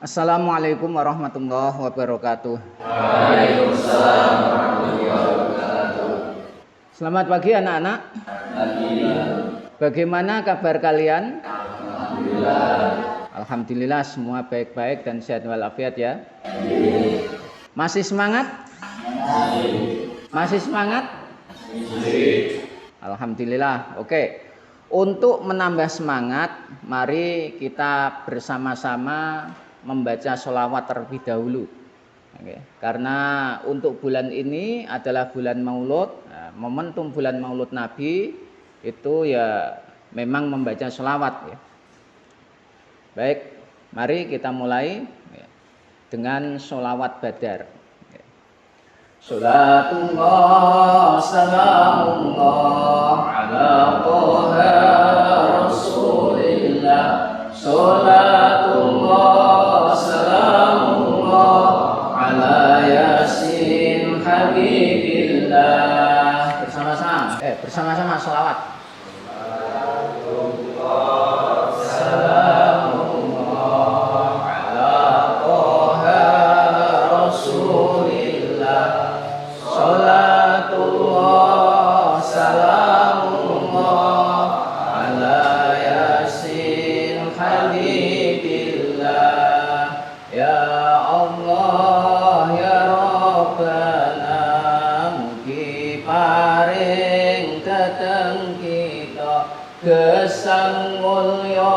Assalamualaikum warahmatullahi wabarakatuh. Waalaikumsalam warahmatullahi wabarakatuh. Selamat pagi anak-anak. Bagaimana kabar kalian? Alhamdulillah. Alhamdulillah semua baik-baik dan sehat walafiat ya. Masih semangat? Masih semangat? Alhamdulillah. Oke. Untuk menambah semangat, mari kita bersama-sama membaca sholawat terlebih dahulu. Oke. Karena untuk bulan ini adalah bulan Maulud, momentum bulan Maulud Nabi itu ya memang membaca sholawat ya. Baik, mari kita mulai ya, dengan sholawat badar. Salatullah salamullah ala Toha Rasulillah. Salatullah salamullah ala Yasin Habibillah. Bersama-sama sholawat. Gesang mulya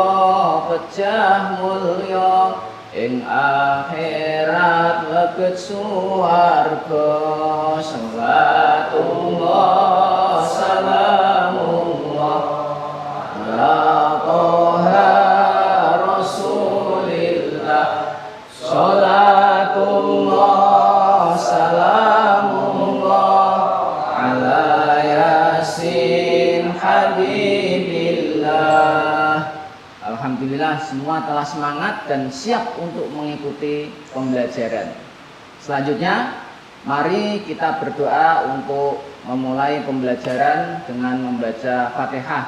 pecah mulya ing akhirat lebet suwarga. Salatullah salamullah ala Toha Rasulillah. Salatullah salamullah ala Yasin Habibillah. Alhamdulillah semua telah semangat dan siap untuk mengikuti pembelajaran. Selanjutnya, mari kita berdoa untuk memulai pembelajaran dengan membaca Fatihah.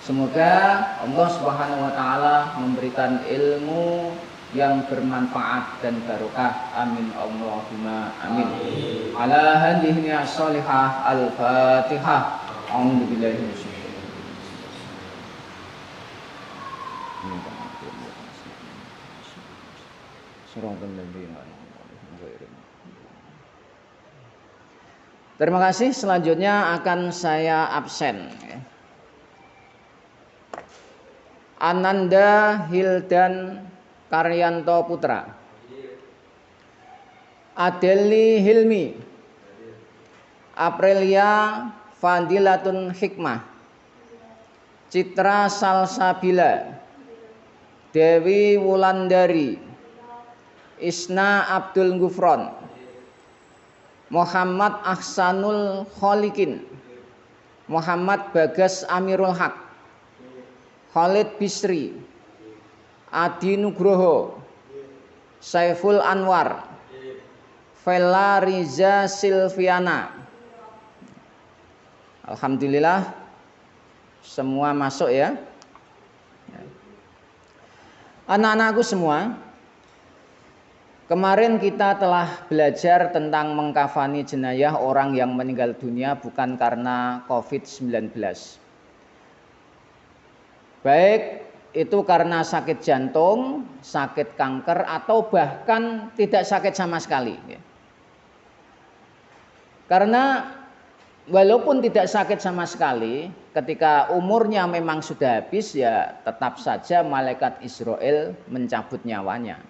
Semoga Allah Subhanahu wa taala memberikan ilmu yang bermanfaat dan barokah. Amin Allahumma amin. Ala hadhihi as-solihah al-Fatihah. A'udzubillahi minasyaitonir rajim. Terima kasih. Selanjutnya akan saya absen. Ananda Hildan Karyanto Putra, Adeli Hilmi, Aprilia Fadilatun Hikmah, Citra Salsabila, Dewi Wulandari, Isna Abdul Gufron, Muhammad Ahsanul Kholikin, Muhammad Bagas Amirul Haq, Khalid Bisri, Adi Nugroho, Saiful Anwar, Vela Riza Silviana. Alhamdulillah semua masuk ya. Anak-anakku semua, kemarin kita telah belajar tentang mengkafani jenazah orang yang meninggal dunia bukan karena COVID-19. Baik itu karena sakit jantung, sakit kanker, atau bahkan tidak sakit sama sekali. Karena walaupun tidak sakit sama sekali, ketika umurnya memang sudah habis, ya tetap saja malaikat Israel mencabut nyawanya.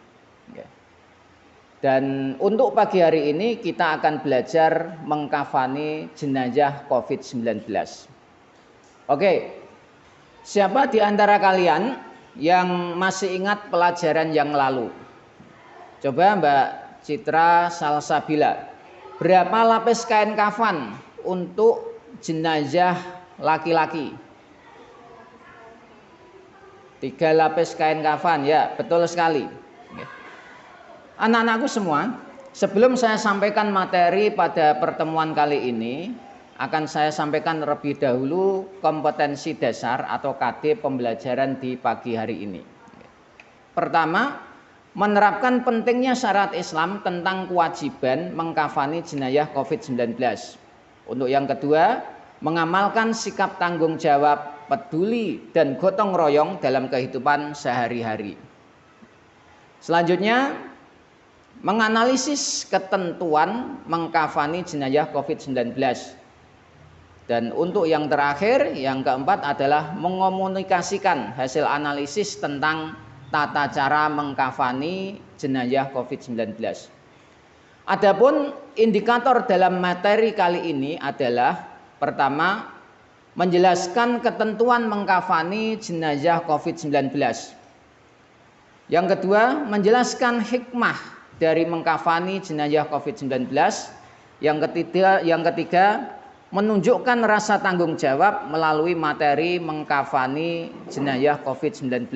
Dan untuk pagi hari ini kita akan belajar mengkafani jenazah COVID-19. Oke, siapa di antara kalian yang masih ingat pelajaran yang lalu? Coba Mbak Citra Salsabila, berapa lapis kain kafan untuk jenazah laki-laki? 3 lapis kain kafan, ya betul sekali. Anak-anakku semua, sebelum saya sampaikan materi pada pertemuan kali ini, akan saya sampaikan terlebih dahulu kompetensi dasar atau KD pembelajaran di pagi hari ini. Pertama, menerapkan pentingnya syariat Islam tentang kewajiban mengkafani jenazah COVID-19. Untuk yang kedua, mengamalkan sikap tanggung jawab, peduli, dan gotong royong dalam kehidupan sehari-hari. Selanjutnya, menganalisis ketentuan mengkafani jenazah COVID-19. Dan untuk yang terakhir, yang keempat adalah mengomunikasikan hasil analisis tentang tata cara mengkafani jenazah COVID-19. Adapun indikator dalam materi kali ini adalah pertama, menjelaskan ketentuan mengkafani jenazah COVID-19. Yang kedua, menjelaskan hikmah dari mengkafani jenazah COVID-19. Yang ketiga, menunjukkan rasa tanggung jawab melalui materi mengkafani jenazah COVID-19.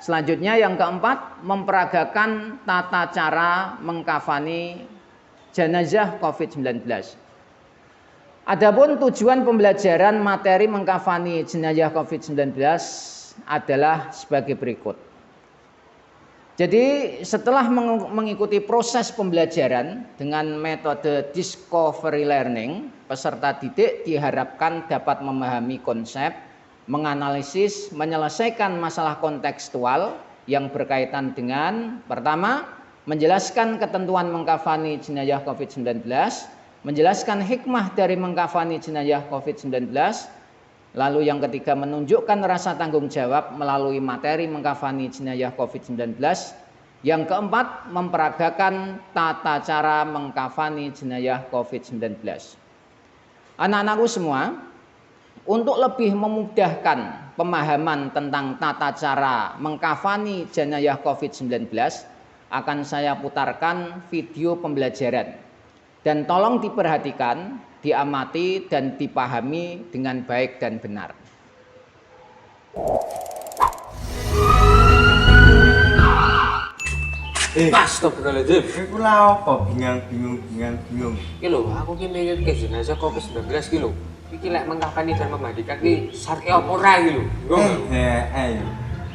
Selanjutnya yang keempat, memperagakan tata cara mengkafani jenazah COVID-19. Adapun tujuan pembelajaran materi mengkafani jenazah COVID-19 adalah sebagai berikut. Jadi setelah mengikuti proses pembelajaran dengan metode discovery learning, peserta didik diharapkan dapat memahami konsep, menganalisis, menyelesaikan masalah kontekstual yang berkaitan dengan pertama, menjelaskan ketentuan mengkafani jenazah COVID-19, menjelaskan hikmah dari mengkafani jenazah COVID-19, lalu yang ketiga menunjukkan rasa tanggung jawab melalui materi mengkafani jenazah COVID-19, yang keempat memperagakan tata cara mengkafani jenazah COVID-19. Anak-anakku semua, untuk lebih memudahkan pemahaman tentang tata cara mengkafani jenazah COVID-19, akan saya putarkan video pembelajaran. Dan tolong diperhatikan, diamati, dan dipahami dengan baik dan benar. Astagfirullahaladzim. Iku lah apa bingung. Iki lho, aku ki mikir ke jenazah COVID-19 ki lho. Iki lek mengkafani dan memandikan ki syar'i apa ora iki lho.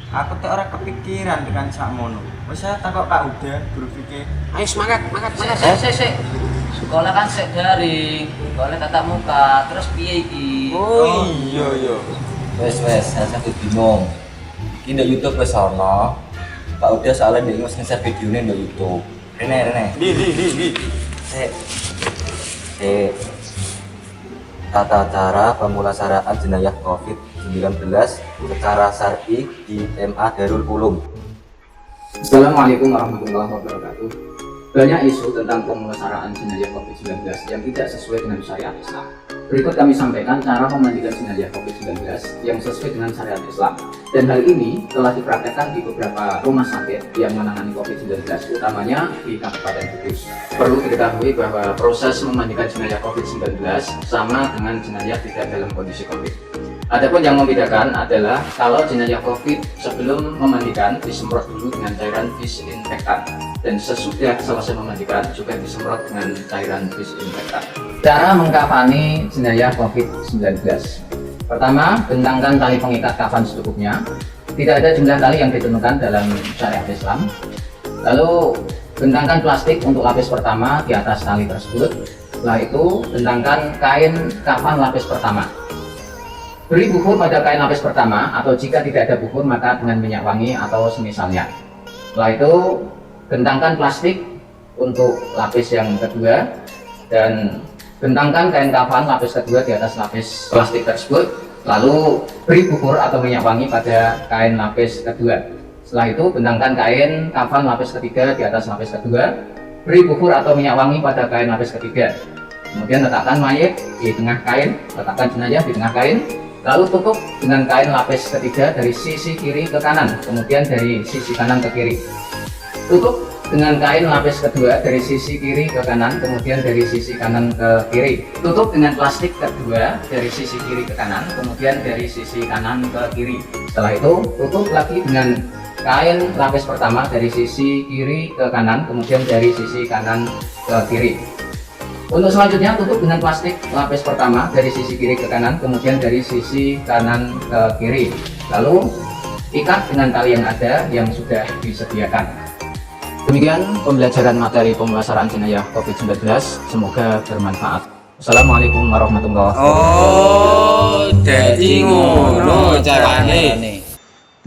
Aku tak ora kepikiran dengan sakmono. Wis saya takok Pak Uda, guru fikih. Ayo semangat. Sik. Sekolah kan sik daring, sekolah tatap muka, terus piye iki? Oh iya. Wes, saya sampe bingung. Iki ndek YouTube wis ana. Pak udah soalnya dia nge-share videonya ndek YouTube. Rene. Di. Sik. Tata cara pemulasaraan jenazah COVID-19 secara syar'i di MA Darul Ulum. Assalamualaikum warahmatullahi wabarakatuh. Banyak isu tentang pemulasaraan jenazah COVID-19 yang tidak sesuai dengan syariat Islam. Berikut kami sampaikan cara memandikan jenazah COVID-19 yang sesuai dengan syariat Islam. Dan hal ini telah dipraktekkan di beberapa rumah sakit yang menangani COVID-19, utamanya di Kabupaten Kudus. Perlu diketahui bahwa proses memandikan jenazah COVID-19 sama dengan jenazah tidak dalam kondisi COVID. Adapun yang membedakan adalah kalau jenazah COVID sebelum memandikan disemprot dulu dengan cairan disinfektan, dan sesudah selesai memandikan juga disemprot dengan cairan disinfektan. Cara mengkafani jenazah COVID-19. Pertama, bentangkan tali pengikat kafan secukupnya. Tidak ada jumlah tali yang ditentukan dalam syariat Islam. Lalu bentangkan plastik untuk lapis pertama di atas tali tersebut. Setelah itu bentangkan kain kafan lapis pertama. Beri bukur pada kain lapis pertama, atau jika tidak ada bukur maka dengan minyak wangi atau semisalnya. Setelah itu bentangkan plastik untuk lapis yang kedua dan bentangkan kain kafan lapis kedua di atas lapis plastik tersebut. Lalu beri bukur atau minyak wangi pada kain lapis kedua. Setelah itu bentangkan kain kafan lapis ketiga di atas lapis kedua. Beri bukur atau minyak wangi pada kain lapis ketiga. Kemudian letakkan mayit di tengah kain, letakkan jenazah di tengah kain. Lalu tutup dengan kain lapis ketiga dari sisi kiri ke kanan, kemudian dari sisi kanan ke kiri. Tutup dengan kain lapis kedua dari sisi kiri ke kanan, kemudian dari sisi kanan ke kiri. Tutup dengan plastik kedua dari sisi kiri ke kanan, kemudian dari sisi kanan ke kiri. Setelah itu tutup lagi dengan kain lapis pertama dari sisi kiri ke kanan, kemudian dari sisi kanan ke kiri. Untuk selanjutnya tutup dengan plastik lapis pertama dari sisi kiri ke kanan, kemudian dari sisi kanan ke kiri. Lalu ikat dengan tali yang ada yang sudah disediakan. Demikian pembelajaran materi pemulasaran jenayah COVID-19, semoga bermanfaat. Assalamualaikum warahmatullahi wabarakatuh. Oh, dadi ngono carane.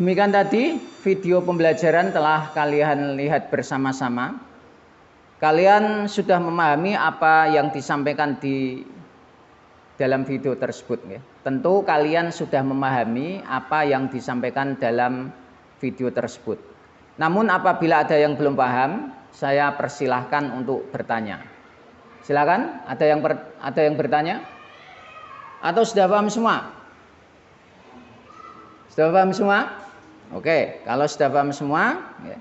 Demikian tadi video pembelajaran telah kalian lihat bersama-sama. Kalian sudah memahami apa yang disampaikan di dalam video tersebut. Ya. Tentu kalian sudah memahami apa yang disampaikan dalam video tersebut. Namun apabila ada yang belum paham, saya persilahkan untuk bertanya. Silakan, ada yang bertanya? Atau sudah paham semua? Sudah paham semua? Oke, kalau sudah paham semua, ya.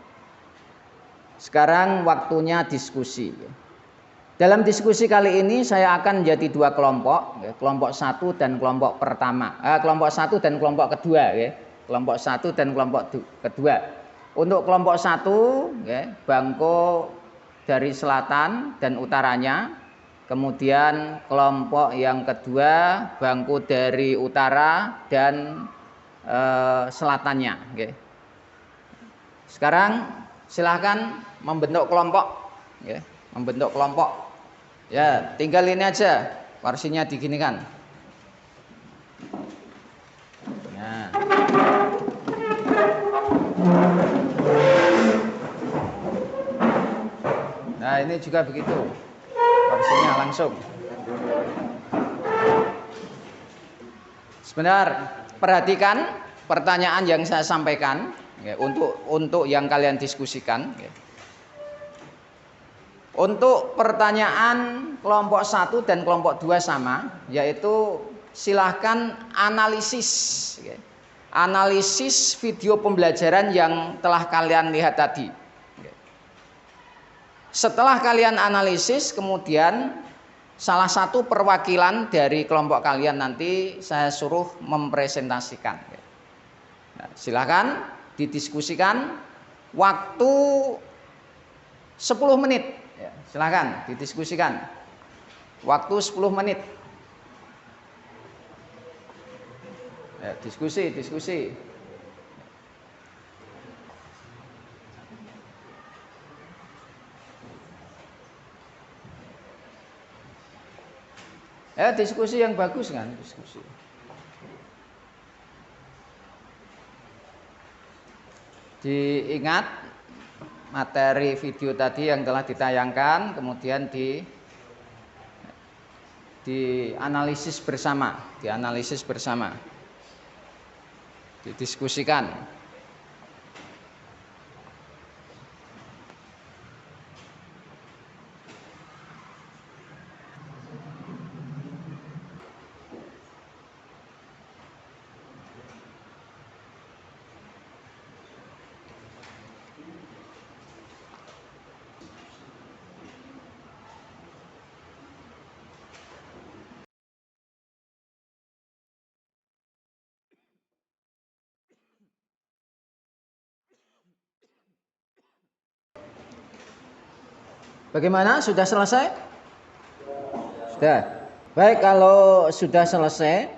Sekarang waktunya diskusi. Dalam diskusi kali ini saya akan menjadi dua kelompok, ya. Kelompok satu dan kelompok pertama. Kelompok satu dan kelompok kedua, ya. Kelompok satu dan kelompok kedua. Untuk kelompok satu, ya, Bangko dari selatan dan utaranya. Kemudian kelompok yang kedua, Bangko dari utara dan selatannya. Okay. Sekarang silahkan membentuk kelompok, okay. Membentuk kelompok. Ya, tinggal ini aja, kursinya diginikan. Nah. Nah, ini juga begitu. Kursinya langsung. Sebentar, perhatikan pertanyaan yang saya sampaikan ya, untuk yang kalian diskusikan. Ya. Untuk pertanyaan kelompok 1 dan kelompok 2 sama, yaitu silahkan analisis. Ya. Analisis video pembelajaran yang telah kalian lihat tadi. Setelah kalian analisis, kemudian salah satu perwakilan dari kelompok kalian nanti saya suruh mempresentasikan. Nah, silakan didiskusikan waktu 10 menit. Ya, silakan didiskusikan waktu 10 menit. Ya, diskusi. Ya, diskusi yang bagus kan, diskusi. Diingat materi video tadi yang telah ditayangkan, kemudian dianalisis bersama, didiskusikan. Bagaimana? Sudah selesai? Sudah. Baik, kalau sudah selesai,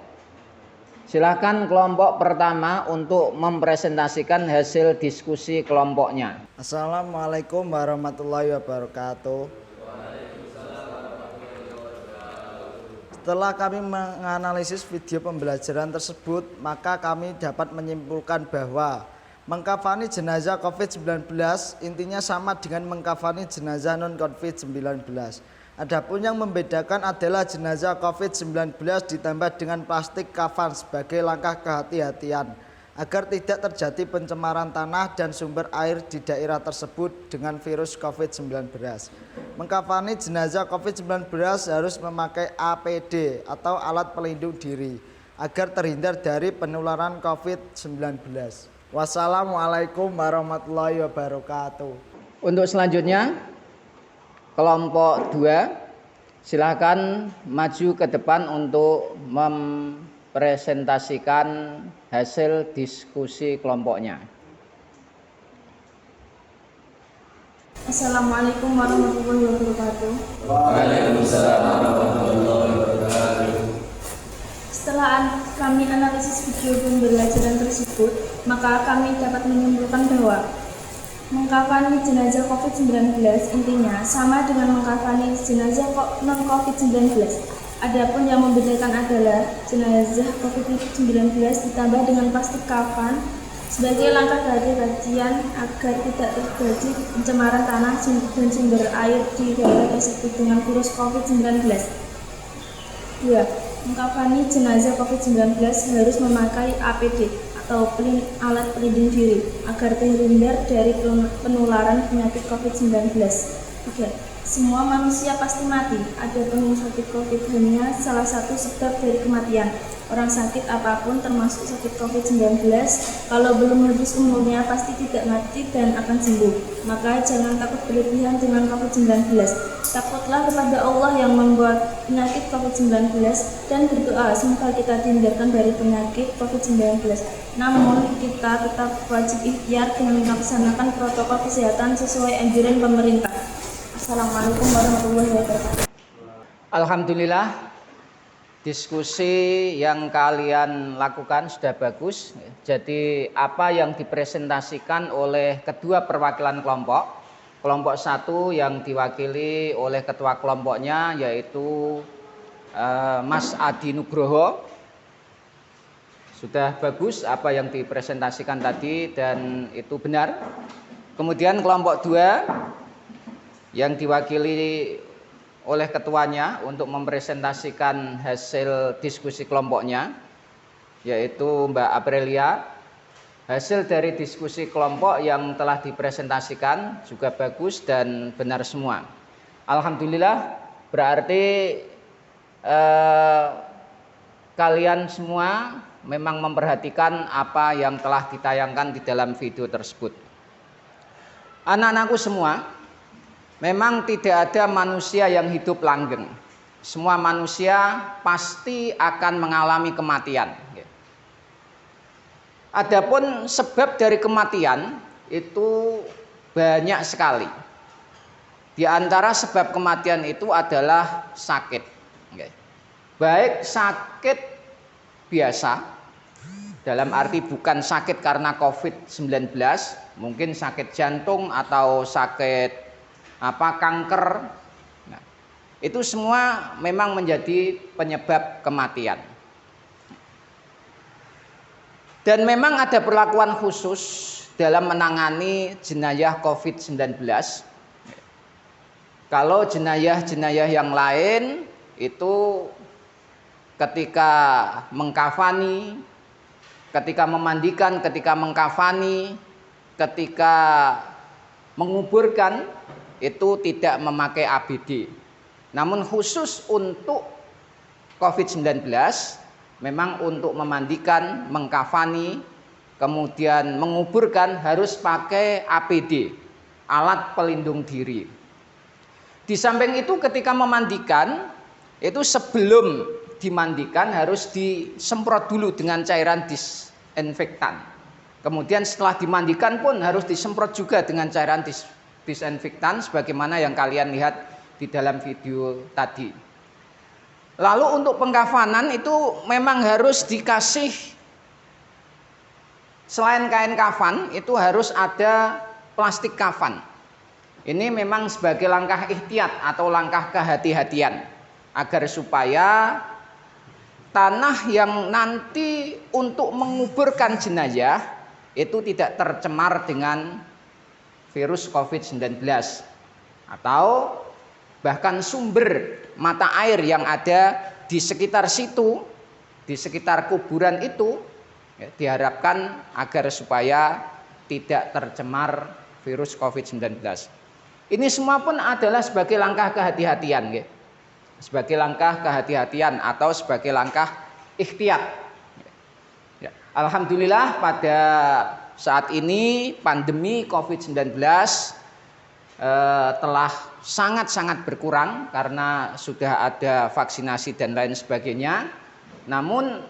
silakan kelompok pertama untuk mempresentasikan hasil diskusi kelompoknya. Assalamualaikum warahmatullahi wabarakatuh. Setelah kami menganalisis video pembelajaran tersebut, maka kami dapat menyimpulkan bahwa mengkafani jenazah COVID-19 intinya sama dengan mengkafani jenazah non-COVID-19. Adapun yang membedakan adalah jenazah COVID-19 ditambah dengan plastik kafan sebagai langkah kehati-hatian agar tidak terjadi pencemaran tanah dan sumber air di daerah tersebut dengan virus COVID-19. Mengkafani jenazah COVID-19 harus memakai APD atau alat pelindung diri agar terhindar dari penularan COVID-19. Wassalamualaikum warahmatullahi wabarakatuh. Untuk selanjutnya, kelompok 2, silakan maju ke depan untuk mempresentasikan hasil diskusi kelompoknya. Assalamualaikum warahmatullahi wabarakatuh. Waalaikumsalam warahmatullahi wabarakatuh. Setelah kami analisis video pembelajaran tersebut, maka kami dapat menyimpulkan bahwa mengkafani jenazah COVID-19 intinya sama dengan mengkafani jenazah non-COVID-19. Adapun yang membedakan adalah jenazah COVID-19 ditambah dengan plastik kafan sebagai langkah kehati-hatian agar tidak terjadi pencemaran tanah dan sumber air di daerah tersebut dengan virus COVID-19. 2. Mengkafani jenazah COVID-19 harus memakai APD atau alat pelindung diri agar terhindar dari penularan penyakit COVID-19. 3. Semua manusia pasti mati. Adapun sakit COVID hanya salah satu sebab dari kematian. Orang sakit apapun termasuk sakit COVID-19 kalau belum habis umurnya pasti tidak mati dan akan sembuh. Maka jangan takut berlebihan dengan COVID-19. Takutlah kepada Allah yang membuat penyakit COVID-19 dan berdoa semoga kita dihindarkan dari penyakit COVID-19. Namun kita tetap wajib ikhtiar dengan melaksanakan protokol kesehatan sesuai anjuran pemerintah. Assalamualaikum warahmatullahi wabarakatuh. Alhamdulillah, diskusi yang kalian lakukan sudah bagus. Jadi apa yang dipresentasikan oleh kedua perwakilan kelompok, kelompok 1 yang diwakili oleh ketua kelompoknya yaitu Mas Adi Nugroho, sudah bagus apa yang dipresentasikan tadi dan itu benar. Kemudian kelompok 2 yang diwakili oleh ketuanya untuk mempresentasikan hasil diskusi kelompoknya yaitu Mbak Aprilia. Hasil dari diskusi kelompok yang telah dipresentasikan juga bagus dan benar semua. Alhamdulillah, berarti kalian semua memang memperhatikan apa yang telah ditayangkan di dalam video tersebut. Anak-anakku semua, memang tidak ada manusia yang hidup langgeng. Semua manusia pasti akan mengalami kematian. Adapun sebab dari kematian itu banyak sekali. Di antara sebab kematian itu adalah sakit. Baik sakit biasa, dalam arti bukan sakit karena COVID-19, mungkin sakit jantung atau sakit kanker. Nah, itu semua memang menjadi penyebab kematian. Dan memang ada perlakuan khusus dalam menangani jenazah COVID-19. Kalau jenazah-jenazah yang lain itu ketika mengkafani, ketika memandikan, ketika mengkafani, ketika menguburkan itu tidak memakai APD. Namun khusus untuk COVID-19 memang untuk memandikan, mengkafani, kemudian menguburkan harus pakai APD, alat pelindung diri. Di samping itu ketika memandikan itu sebelum dimandikan harus disemprot dulu dengan cairan disinfektan. Kemudian setelah dimandikan pun harus disemprot juga dengan cairan disinfektan sebagaimana yang kalian lihat di dalam video tadi. Lalu untuk pengkafanan itu memang harus dikasih, selain kain kafan itu harus ada plastik kafan. Ini memang sebagai langkah ihtiyat atau langkah kehati-hatian agar supaya tanah yang nanti untuk menguburkan jenazah itu tidak tercemar dengan virus COVID-19 atau bahkan sumber mata air yang ada di sekitar situ, di sekitar kuburan itu diharapkan agar supaya tidak tercemar virus COVID-19. Ini semua pun adalah sebagai langkah kehati-hatian, sebagai langkah kehati-hatian atau sebagai langkah ikhtiyat. Alhamdulillah pada saat ini pandemi COVID-19 telah sangat-sangat berkurang karena sudah ada vaksinasi dan lain sebagainya. Namun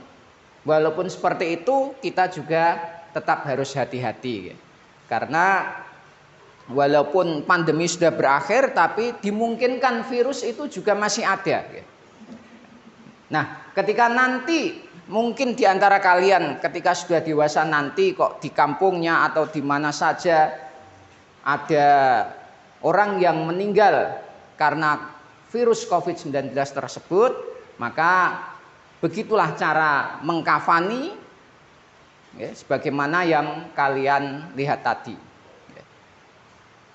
walaupun seperti itu kita juga tetap harus hati-hati karena walaupun pandemi sudah berakhir tapi dimungkinkan virus itu juga masih ada. Nah, ketika nanti mungkin di antara kalian ketika sudah dewasa nanti kok di kampungnya atau di mana saja ada orang yang meninggal karena virus COVID-19 tersebut, maka begitulah cara mengkafani ya, sebagaimana yang kalian lihat tadi.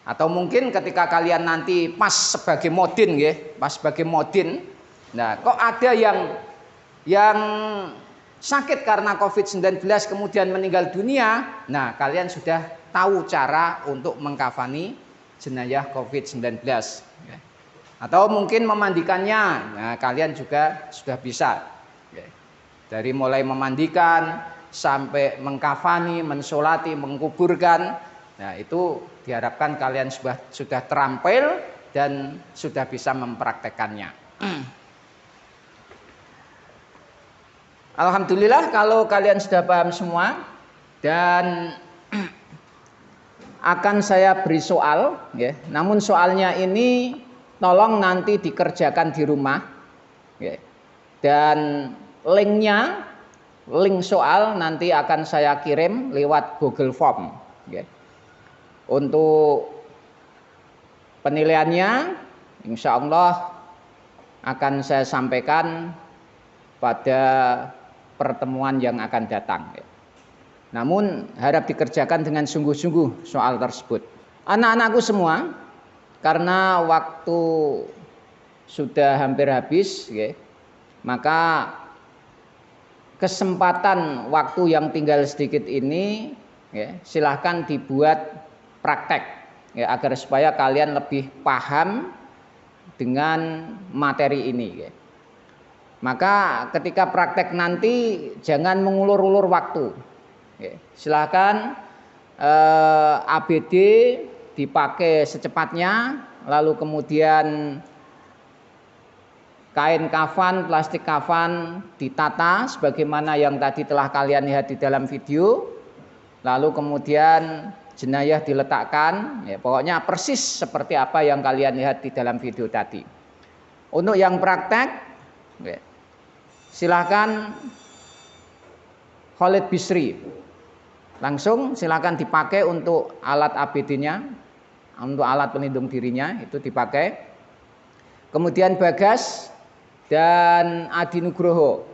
Atau mungkin ketika kalian nanti pas sebagai modin ya, pas sebagai modin, nah kok ada yang sakit karena COVID-19 kemudian meninggal dunia, nah kalian sudah tahu cara untuk mengkafani jenazah COVID-19 ya. Atau mungkin memandikannya, nah kalian juga sudah bisa ya. Dari mulai memandikan sampai mengkafani, mensolati, mengkuburkan, nah itu diharapkan kalian sudah terampil dan sudah bisa mempraktekannya. Alhamdulillah kalau kalian sudah paham semua, dan akan saya beri soal ya. Namun soalnya ini tolong nanti dikerjakan di rumah ya. Dan link soal nanti akan saya kirim lewat Google Form ya. Untuk penilaiannya insya Allah akan saya sampaikan pada pertemuan yang akan datang. Namun harap dikerjakan dengan sungguh-sungguh soal tersebut. Anak-anakku semua, karena waktu sudah hampir habis, ya, maka kesempatan waktu yang tinggal sedikit ini, ya, silahkan dibuat praktek, ya, agar supaya kalian lebih paham dengan materi ini. Ya. Maka ketika praktek nanti jangan mengulur-ulur waktu. Silakan ABD dipakai secepatnya, lalu kemudian kain kafan, plastik kafan ditata sebagaimana yang tadi telah kalian lihat di dalam video. Lalu kemudian jenazah diletakkan, ya, pokoknya persis seperti apa yang kalian lihat di dalam video tadi. Untuk yang praktek, silakan Khalid Bisri langsung silakan dipakai untuk alat ABD-nya, untuk alat pelindung dirinya itu dipakai. Kemudian Bagas dan Adi Nugroho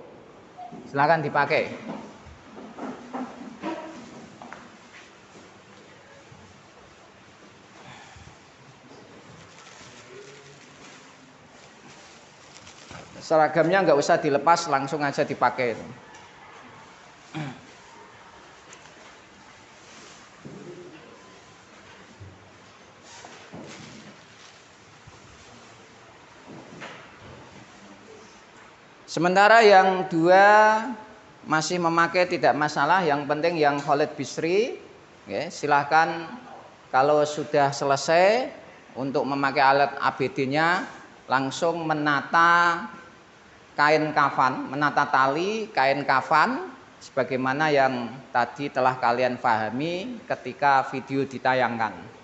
silakan dipakai. Seragamnya nggak usah dilepas, langsung aja dipakai. Sementara yang dua masih memakai tidak masalah, yang penting yang Khalid Bisri, ya, silahkan kalau sudah selesai untuk memakai alat ABD-nya langsung menata kain kafan, menata tali kain kafan sebagaimana yang tadi telah kalian pahami ketika video ditayangkan.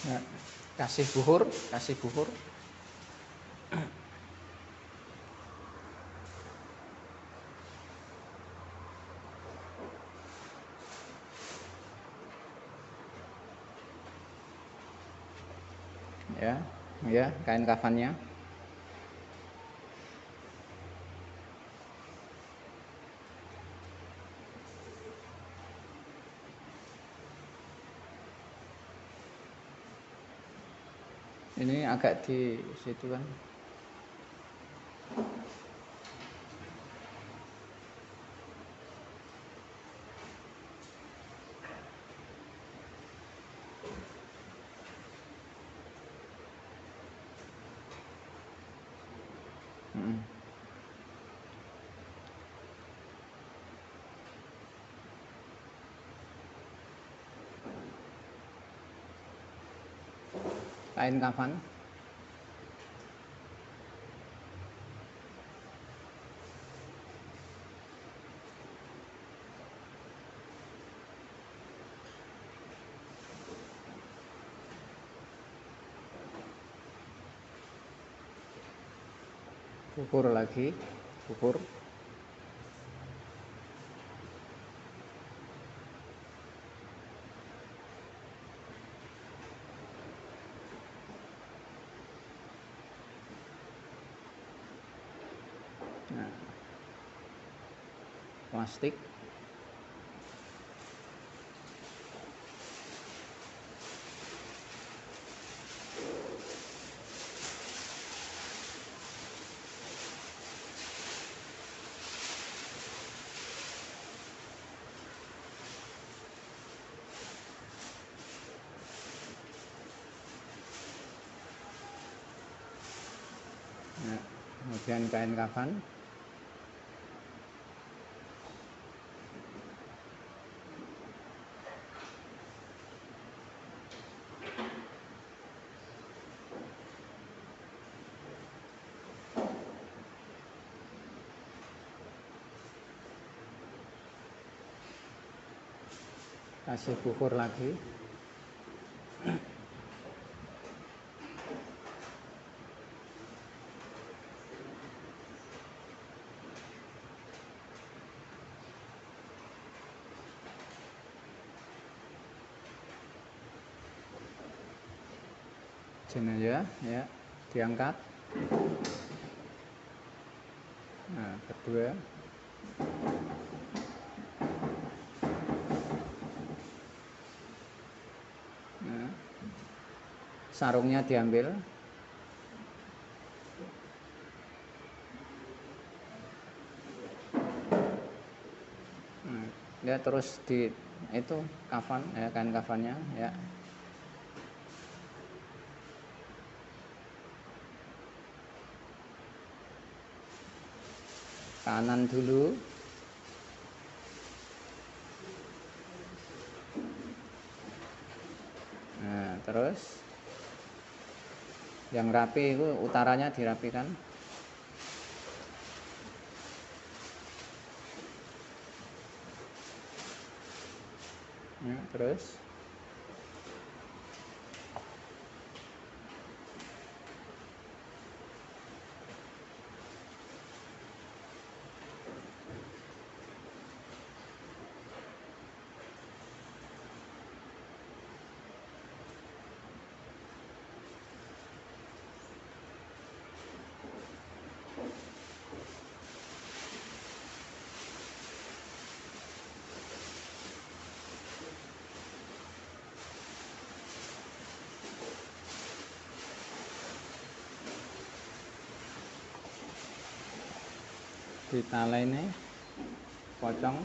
Ya. Kasih buhur, kasih buhur. Ya, ya, kain kafannya. Ini agak di situ kan. Mm. Kain kafan. Bukur lagi, bukur. Nah, plastik. Nah, kemudian kain kafan. Kasih bukur lagi. Jenazah ya, diangkat. Nah, kedua. Nah, sarungnya diambil. Nah, ya terus di itu kafan ya, kain kafannya ya. Kanan dulu. Nah, terus yang rapi itu utaranya dirapikan. Nah, terus ditala ini pocong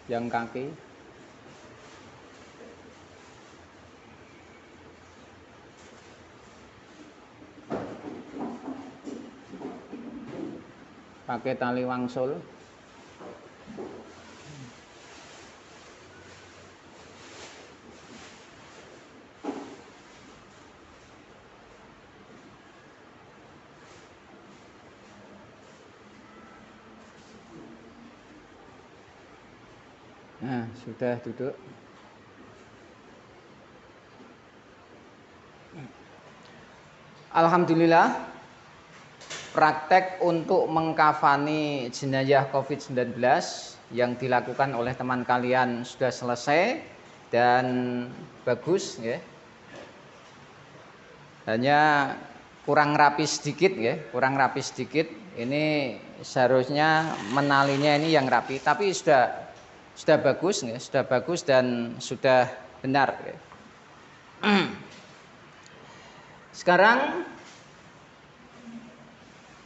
yang kaki. Pakai tali wangsul. Nah, sudah duduk. Alhamdulillah, praktek untuk mengkafani jenazah COVID-19 yang dilakukan oleh teman kalian sudah selesai dan bagus ya. Hanya kurang rapi sedikit ya, kurang rapi sedikit. Ini seharusnya menalinya ini yang rapi, tapi sudah bagus ya, sudah bagus dan sudah benar ya. Sekarang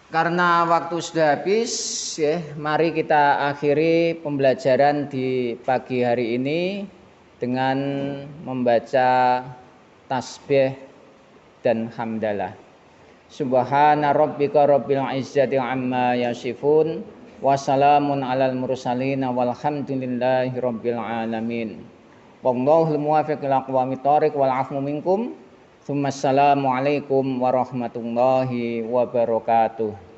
karena waktu sudah habis ya, mari kita akhiri pembelajaran di pagi hari ini dengan membaca tasbih dan hamdalah. Subhana rabbika rabbil izzati amma yasifun wa salamun alal mursalin walhamdulillahi rabbil alamin. Wallahul muwaffiq ila aqwamit thoriq wal afwu minkum. Assalamualaikum warahmatullahi wabarakatuh.